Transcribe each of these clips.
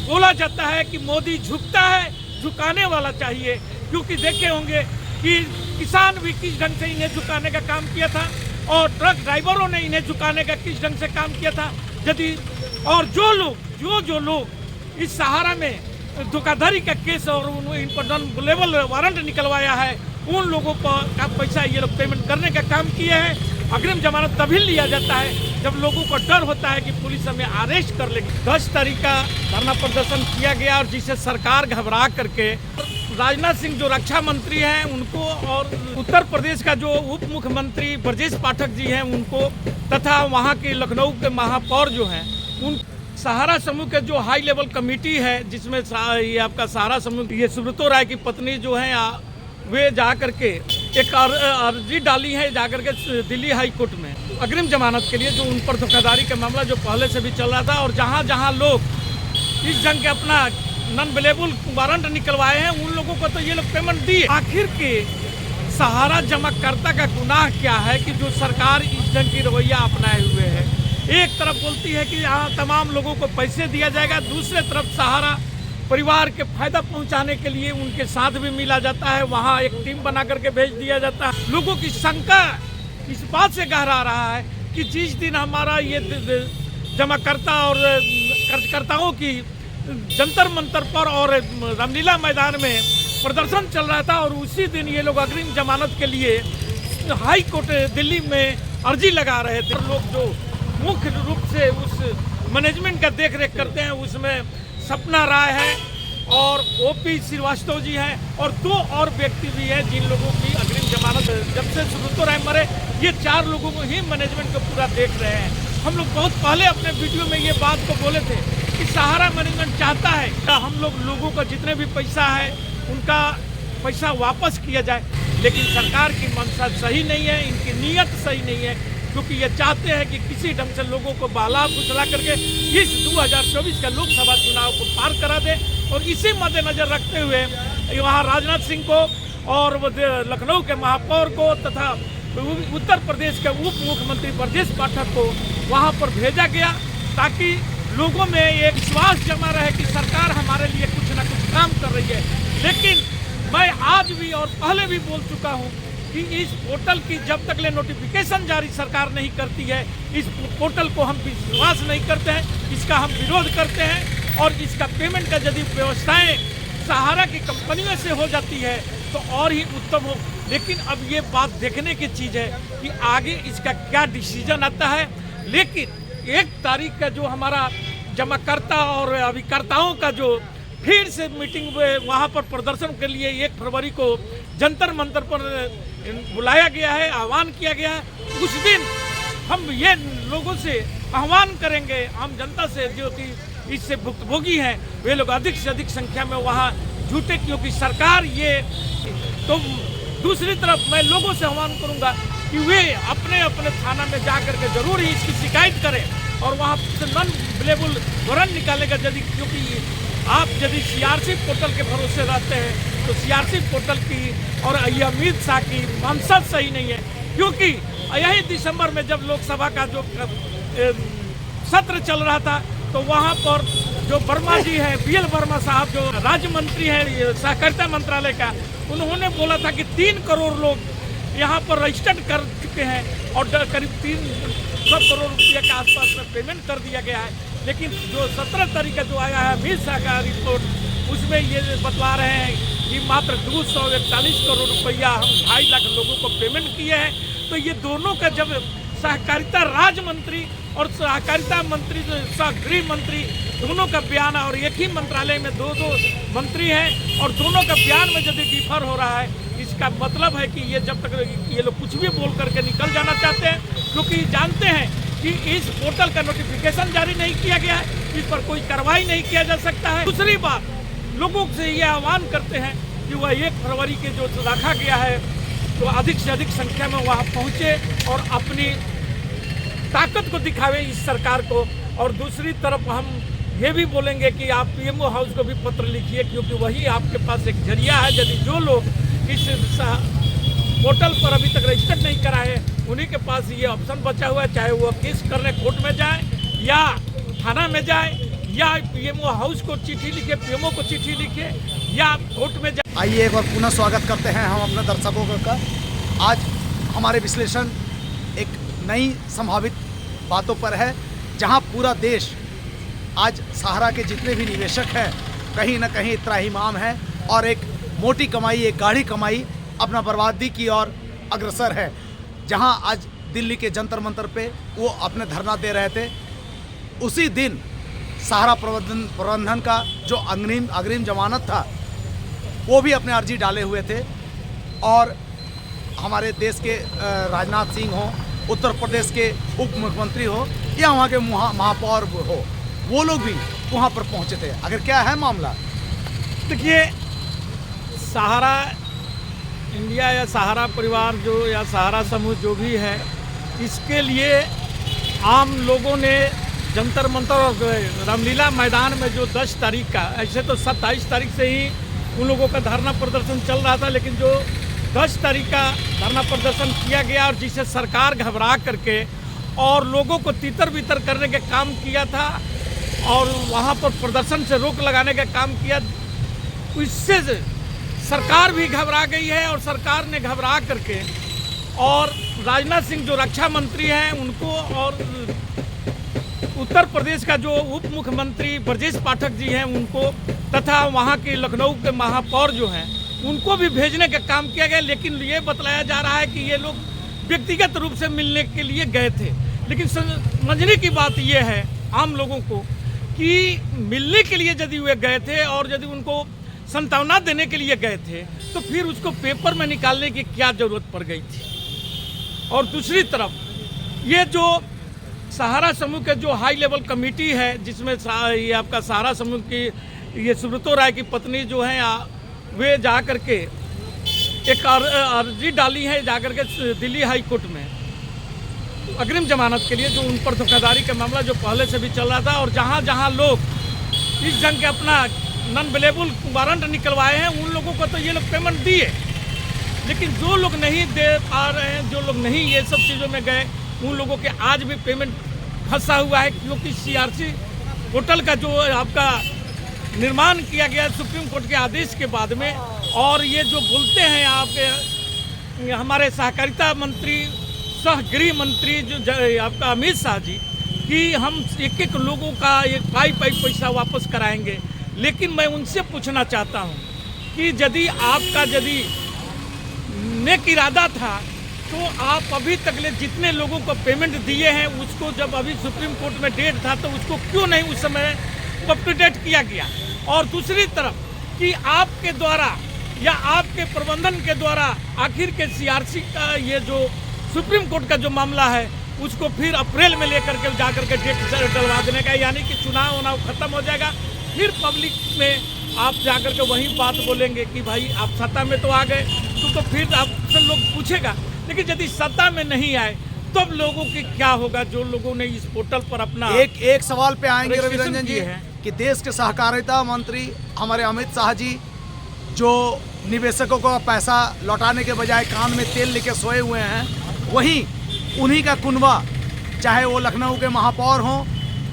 बोला जाता है कि मोदी झुकता है, झुकाने वाला चाहिए, क्योंकि देखे होंगे कि किसान भी किस ढंग से इन्हें झुकाने का काम किया था और ट्रक ड्राइवरों ने इन्हें झुकाने का किस ढंग से काम किया था। यदि और जो लोग इस सहारा में धोखाधड़ी का केस और इन पर नॉन लेवल वारंट निकलवाया है, उन लोगों का पैसा ये लोग पेमेंट करने का काम किए हैं। अग्रिम जमानत तभी लिया जाता है जब लोगों को डर होता है कि पुलिस हमें अरेस्ट कर लेगी। 10 तारीख का धरना प्रदर्शन किया गया और जिसे सरकार घबरा करके राजनाथ सिंह जो रक्षा मंत्री हैं उनको और उत्तर प्रदेश का जो उप मुख्यमंत्री ब्रजेश पाठक जी हैं उनको तथा वहाँ के लखनऊ के महापौर जो हैं उन सहारा समूह के जो हाई लेवल कमेटी है जिसमें ये आपका सहारा समूह ये सुब्रतो राय की पत्नी जो है वे जा करके एक अर्जी डाली है जाकर के दिल्ली हाई कोर्ट में अग्रिम जमानत के लिए, जो उन पर धोखाधड़ी का मामला जो पहले से भी चल रहा था और जहां लोग इस ढंग के अपना नॉन अवेलेबल वारंट निकलवाए हैं उन लोगों को तो ये लोग पेमेंट दिए। आखिर के सहारा जमाकर्ता का गुनाह क्या है कि जो सरकार इस ढंग की रवैया अपनाए हुए है। एक तरफ बोलती है कि यहाँ तमाम लोगों को पैसे दिया जाएगा, दूसरे तरफ सहारा परिवार के फायदा पहुंचाने के लिए उनके साथ भी मिला जाता है, वहाँ एक टीम बना करके भेज दिया जाता है। लोगों की शंका इस बात से गहरा रहा है कि जिस दिन हमारा ये जमाकर्ता और कर्जकर्ताओं की जंतर मंतर पर और रामलीला मैदान में प्रदर्शन चल रहा था और उसी दिन ये लोग अग्रिम जमानत के लिए हाई कोर्ट दिल्ली में अर्जी लगा रहे थे। लोग जो मुख्य रूप से उस मैनेजमेंट का देख रेख करते हैं उसमें सपना राय है और ओपी श्रीवास्तव जी हैं और 2 और व्यक्ति भी हैं जिन लोगों की अग्रिम जमानत जब से सुब्रतो राय मरे ये 4 लोगों को ही मैनेजमेंट को पूरा देख रहे हैं। हम लोग बहुत पहले अपने वीडियो में ये बात को बोले थे कि सहारा मैनेजमेंट चाहता है कि हम लोगों का जितने भी पैसा है उनका पैसा वापस किया जाए, लेकिन सरकार की मंशा सही नहीं है, इनकी नीयत सही नहीं है, क्योंकि ये चाहते हैं कि किसी ढंग से लोगों को बहला फुसला करके इस 2024 का लोकसभा चुनाव को पार करा दे। और इसी मद्देनजर रखते हुए वहाँ राजनाथ सिंह को और लखनऊ के महापौर को तथा उत्तर प्रदेश के उप मुख्यमंत्री ब्रजेश पाठक को वहाँ पर भेजा गया ताकि लोगों में एक विश्वास जमा रहे कि सरकार हमारे लिए कुछ न कुछ काम कर रही है। लेकिन मैं आज भी और पहले भी बोल चुका हूँ कि इस पोर्टल की जब तक ले नोटिफिकेशन जारी सरकार नहीं करती है इस पोर्टल को हम विश्वास नहीं करते हैं, इसका हम विरोध करते हैं और इसका पेमेंट का यदि व्यवस्थाएं सहारा की कंपनियों से हो जाती है तो और ही उत्तम हो। लेकिन अब ये बात देखने की चीज़ है कि आगे इसका क्या डिसीजन आता है। लेकिन 1 तारीख का जो हमारा जमाकर्ता और अभिकर्ताओं का जो फिर से मीटिंग वहाँ पर प्रदर्शन के लिए 1 फरवरी को जंतर मंतर पर बुलाया गया है, आह्वान किया गया है। उस दिन हम ये लोगों से आह्वान करेंगे आम जनता से जो कि इससे भुक्तभोगी हैं वे लोग अधिक से अधिक संख्या में वहाँ जुटे, क्योंकि सरकार ये तो दूसरी तरफ मैं लोगों से आह्वान करूँगा कि वे अपने अपने थाना में जा कर के जरूर ही इसकी शिकायत करें और वहाँ से नॉन अवेलेबल वारंट निकालेगा। यदि क्योंकि आप यदि सीआरसी पोर्टल के भरोसे रहते हैं तो सीआरसी पोर्टल की और अमित शाह की मंशा सही नहीं है, क्योंकि यही दिसंबर में जब लोकसभा का जो सत्र चल रहा था तो वहाँ पर जो वर्मा जी हैं BL वर्मा साहब जो राज्य मंत्री हैं सहकारिता मंत्रालय का, उन्होंने बोला था कि 3 करोड़ लोग यहाँ पर रजिस्टर्ड कर चुके हैं और करीब 300 करोड़ रुपये के आसपास में पेमेंट कर दिया गया है। लेकिन जो 17 तारीख का जो आया है अमित शाह का रिपोर्ट उसमें ये बतला रहे हैं कि मात्र 241 करोड़ रुपया हम 2.5 लाख लोगों को पेमेंट किए हैं। तो ये दोनों का जब सहकारिता राज्य मंत्री और सहकारिता मंत्री गृह मंत्री दोनों का बयान और एक ही मंत्रालय में 2 मंत्री हैं और दोनों का बयान में यदि डिफर हो रहा है इसका मतलब है कि ये जब तक ये लोग कुछ भी बोल करके निकल जाना चाहते हैं, क्योंकि जानते हैं कि इस पोर्टल का नोटिफिकेशन जारी नहीं किया गया है, इस पर कोई कार्रवाई नहीं किया जा सकता है। दूसरी बात लोगों से ये आह्वान करते हैं कि वह 1 फरवरी के जो रखा गया है तो अधिक से अधिक संख्या में वहाँ पहुँचे और अपनी ताकत को दिखावे इस सरकार को। और दूसरी तरफ हम ये भी बोलेंगे कि आप PMO हाउस को भी पत्र लिखिए, क्योंकि वही आपके पास एक जरिया है। यदि जो लोग इस पोर्टल पर अभी तक रजिस्टर्ड नहीं कराए उन्हीं के पास ये ऑप्शन बचा हुआ है, चाहे वो केस करने कोर्ट में जाए या थाना में जाए या पीएमओ हाउस को चिट्ठी लिखे, पीएमओ को चिट्ठी लिखे, या कोर्ट में आइए एक बार पुनः स्वागत करते हैं हम अपने दर्शकों का। आज हमारे विश्लेषण एक नई संभावित बातों पर है, जहां पूरा देश आज सहारा के जितने भी निवेशक हैं कहीं ना कहीं त्राहिमाम है और एक मोटी कमाई, एक गाढ़ी कमाई अपना बर्बादी की ओर अग्रसर है। जहां आज दिल्ली के जंतर मंतर पे वो अपने धरना दे रहे थे, उसी दिन सहारा प्रबंधन का जो अग्रिम जमानत था वो भी अपने अर्जी डाले हुए थे। और हमारे देश के राजनाथ सिंह हो, उत्तर प्रदेश के उप मुख्यमंत्री हो या वहाँ के महापौर हो, वो लोग भी वहाँ पर पहुँचे थे। अगर क्या है मामला, देखिए, सहारा इंडिया या सहारा परिवार जो या सहारा समूह जो भी है, इसके लिए आम लोगों ने जंतर मंतर और रामलीला मैदान में जो 10 तारीख का, ऐसे तो 27 तारीख से ही उन लोगों का धरना प्रदर्शन चल रहा था, लेकिन जो 10 तारीख का धरना प्रदर्शन किया गया और जिसे सरकार घबरा करके और लोगों को तितर बितर करने का काम किया था और वहाँ पर प्रदर्शन से रोक लगाने का काम किया, इससे सरकार भी घबरा गई है। और सरकार ने घबरा करके और राजनाथ सिंह जो रक्षा मंत्री हैं उनको और उत्तर प्रदेश का जो उप मुख्यमंत्री ब्रजेश पाठक जी हैं उनको, तथा वहाँ के लखनऊ के महापौर जो हैं उनको भी भेजने का काम किया गया। लेकिन ये बतलाया जा रहा है कि ये लोग व्यक्तिगत रूप से मिलने के लिए गए थे। लेकिन समझने की बात ये है आम लोगों को कि मिलने के लिए यदि वे गए थे और यदि उनको सांत्वना देने के लिए गए थे तो फिर उसको पेपर में निकालने की क्या ज़रूरत पड़ गई थी। और दूसरी तरफ ये जो सहारा समूह के जो हाई लेवल कमेटी है, जिसमें ये आपका सहारा समूह की ये सुब्रतो राय की पत्नी जो हैं वे जा कर के एक अर्जी डाली है जा कर के दिल्ली हाई कोर्ट में अग्रिम जमानत के लिए, जो उन पर धोखाधड़ी का मामला जो पहले से भी चल रहा था। और जहाँ जहाँ लोग इस जंग के अपना नॉन अवेलेबल वारंट निकलवाए हैं उन लोगों को तो ये लोग पेमेंट दिए, लेकिन जो लोग नहीं दे पा रहे हैं, जो लोग नहीं ये सब चीज़ों में गए, उन लोगों के आज भी पेमेंट फंसा हुआ है। क्योंकि CRC पोर्टल का जो आपका निर्माण किया गया सुप्रीम कोर्ट के आदेश के बाद में, और ये जो बोलते हैं आपके हमारे सहकारिता मंत्री सह गृह मंत्री जो आपका अमित शाह जी कि हम एक एक लोगों का एक पाई पैसा वापस कराएंगे। लेकिन मैं उनसे पूछना चाहता हूँ कि यदि आपका नेक इरादा था तो आप अभी तक ले जितने लोगों को पेमेंट दिए हैं उसको, जब अभी सुप्रीम कोर्ट में डेट था तो उसको क्यों नहीं उस समय अप टू डेट किया गया। और दूसरी तरफ कि आपके द्वारा या आपके प्रबंधन के द्वारा आखिर के CRC का ये जो सुप्रीम कोर्ट का जो मामला है उसको फिर अप्रैल में लेकर के जाकर के डेट डलवा देने का, यानी कि चुनाव खत्म हो जाएगा, फिर पब्लिक में आप जाकर के वही बात बोलेंगे कि भाई आप सत्ता में तो आ गए, तो फिर आपसे लोग पूछेगा। लेकिन यदि सत्ता में नहीं आए तब लोगों की क्या होगा, जो लोगों ने इस पोर्टल पर अपना एक सवाल पे आएंगे रवि रंजन जी कि देश के सहकारिता मंत्री हमारे अमित शाह जी जो निवेशकों को पैसा लौटाने के बजाय कान में तेल लेके सोए हुए हैं, वहीं उन्हीं का कुनबा, चाहे वो लखनऊ के महापौर हों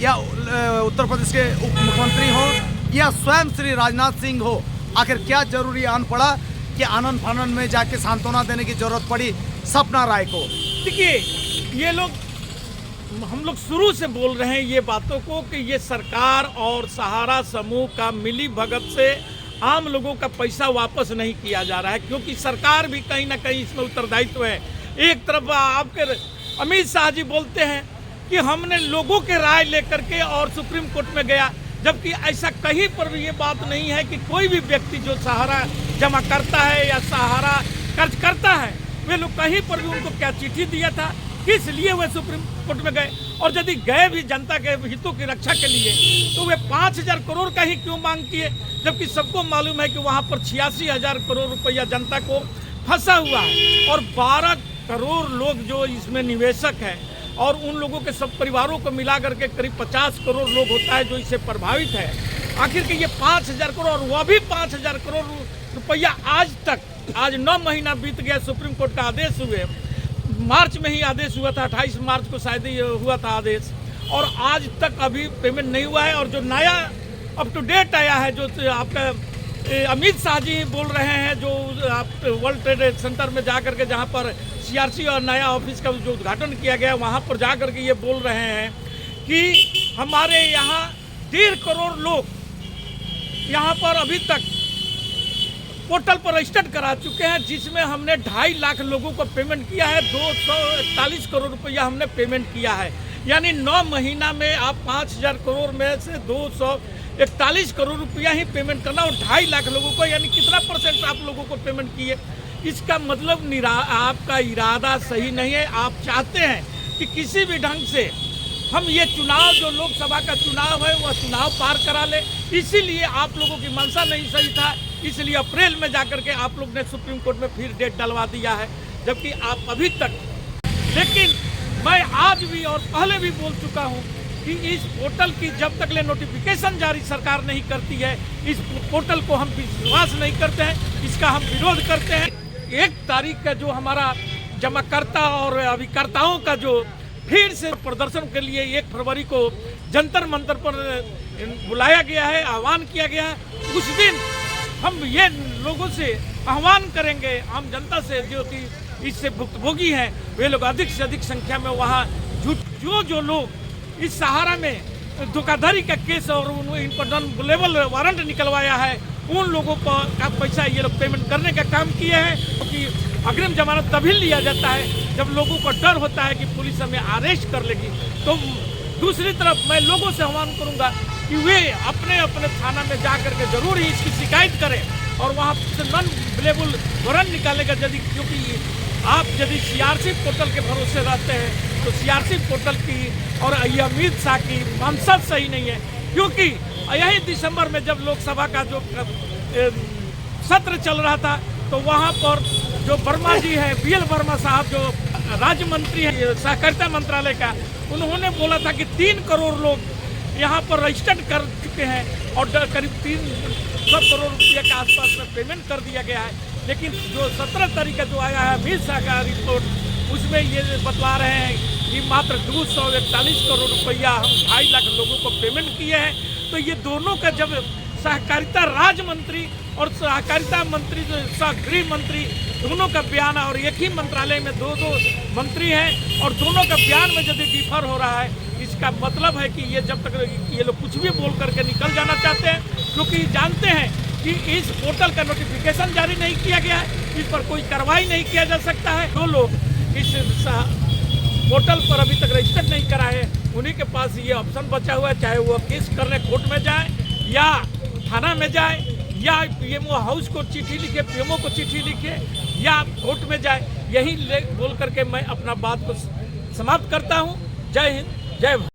या उत्तर प्रदेश के उप मुख्यमंत्री हों या स्वयं श्री राजनाथ सिंह हो, आखिर क्या जरूरी आन पड़ा कि आनंद फानन में जाके सांत्वना देने की जरूरत पड़ी सपना राय को। देखिए, ये लोग, हम लोग शुरू से बोल रहे हैं ये बातों को कि ये सरकार और सहारा समूह का मिली भगत से आम लोगों का पैसा वापस नहीं किया जा रहा है, क्योंकि सरकार भी कहीं ना कहीं इसमें उत्तरदायित्व है। एक तरफ आपके अमित शाह जी बोलते हैं कि हमने लोगों के राय लेकर के और सुप्रीम कोर्ट में गया, जबकि ऐसा कहीं पर भी ये बात नहीं है कि कोई भी व्यक्ति जो सहारा जमा करता है या सहारा खर्च करता है, वे लोग कहीं पर भी उनको क्या चिट्ठी दिया था, किस लिए वे सुप्रीम कोर्ट में गए। और यदि गए भी जनता के हितों की रक्षा के लिए तो वे 5,000 करोड़ का ही क्यों मांग किए, जबकि सबको मालूम है कि वहाँ पर 86,000 करोड़ रुपया जनता को फंसा हुआ है और 12 करोड़ लोग जो इसमें निवेशक हैं और उन लोगों के सब परिवारों को मिला करके करीब 50 करोड़ लोग होता है जो इससे प्रभावित है। आखिर के ये 5,000 करोड़ और वह भी 5,000 करोड़ रुपया आज तक, आज 9 महीना बीत गया, सुप्रीम कोर्ट का आदेश हुए, मार्च में ही आदेश हुआ था, 28 मार्च को शायद ही हुआ था आदेश, और आज तक अभी पेमेंट नहीं हुआ है। और जो नया अप टू डेट आया है, जो आपका अमित शाह जी बोल रहे हैं, जो आप वर्ल्ड ट्रेड सेंटर में जा करके जहाँ पर सीआरसी और नया ऑफिस का जो उद्घाटन किया गया, वहाँ पर जा करके ये बोल रहे हैं कि हमारे यहाँ 1.5 करोड़ लोग यहाँ पर अभी तक पोर्टल पर रजिस्टर्ड करा चुके हैं, जिसमें हमने 2.5 लाख लोगों को पेमेंट किया है। 241 करोड़ रुपया हमने पेमेंट किया है। यानी 9 महीना में आप 5000 करोड़ में से 241 करोड़ रुपया ही पेमेंट करना, और 2.5 लाख लोगों को, यानी कितना परसेंट आप लोगों को पेमेंट किए। इसका मतलब आपका इरादा सही नहीं है। आप चाहते हैं कि किसी भी ढंग से हम ये चुनाव, जो लोकसभा का चुनाव है, वह चुनाव पार करा ले। इसीलिए आप लोगों की मंशा नहीं सही था, इसलिए अप्रैल में जाकर के आप लोग ने सुप्रीम कोर्ट में फिर डेट डलवा दिया है, जबकि आप अभी तक। लेकिन मैं आज भी और पहले भी बोल चुका हूं कि इस पोर्टल की जब तक ले नोटिफिकेशन जारी सरकार नहीं करती है, इस पोर्टल को हम विश्वास नहीं करते हैं, इसका हम विरोध करते हैं। 1 तारीख का जो हमारा जमाकर्ता और अभिकर्ताओं का जो फिर से प्रदर्शन के लिए 1 फरवरी को जंतर मंतर पर बुलाया गया है, आह्वान किया गया है, उस दिन हम ये लोगों से आह्वान करेंगे, आम जनता से, जो कि इससे भुक्तभोगी हैं, वे लोग अधिक से अधिक संख्या में वहाँ जो लोग इस सहारा में धोखाधड़ी का केस और इन पर नॉन अवेलेबल वारंट निकलवाया है, उन लोगों का पैसा ये लोग पेमेंट करने का काम किए हैं। क्योंकि अग्रिम जमानत तभी लिया जाता है जब लोगों को डर होता है कि पुलिस हमें अरेस्ट कर लेगी। तो दूसरी तरफ मैं लोगों से आह्वान करूंगा कि वे अपने अपने थाना में जा करके जरूर ही इसकी शिकायत करें और वहाँ से नॉन अवेलेबल वारंट निकालेगा। क्योंकि आप यदि सीआरसी पोर्टल के भरोसे रहते हैं तो सीआरसी पोर्टल की और अमित शाह की मंशा सही नहीं है। क्योंकि यही दिसंबर में जब लोकसभा का जो सत्र चल रहा था, तो वहाँ पर जो वर्मा जी हैं, BL वर्मा साहब, जो राज्य मंत्री हैं सहकारिता मंत्रालय का, उन्होंने बोला था कि 3 करोड़ लोग यहाँ पर रजिस्टर्ड कर चुके हैं और करीब 300 करोड़ रुपये के आसपास में पेमेंट कर दिया गया है। लेकिन जो 17 तारीख का जो आया है अमित शाह का रिपोर्ट, उसमें ये बतला रहे हैं कि मात्र 241 करोड़ रुपया हम 2.5 लाख लोगों को पेमेंट किए हैं। तो ये दोनों का जब सहकारिता राज्य मंत्री और सहकारिता मंत्री, गृह मंत्री, दोनों का बयान, और एक ही मंत्रालय में 2 मंत्री हैं और दोनों का बयान में यदि डिफर हो रहा है, इसका मतलब है कि ये जब तक ये लोग कुछ भी बोल करके निकल जाना चाहते हैं, क्योंकि जानते हैं कि इस पोर्टल का नोटिफिकेशन जारी नहीं किया गया है, इस पर कोई कार्रवाई नहीं किया जा सकता है। जो लोग इस पोर्टल पर अभी तक रजिस्टर्ड नहीं कराए, उन्हीं के पास ये ऑप्शन बचा हुआ है, चाहे वो केस करने कोर्ट में जाए या थाना में जाए या पीएमओ हाउस को चिट्ठी लिखे, पीएमओ को चिट्ठी लिखे या कोर्ट में जाए। यही बोल करके मैं अपना बात को समाप्त करता हूँ। जय हिंद, जय भारत।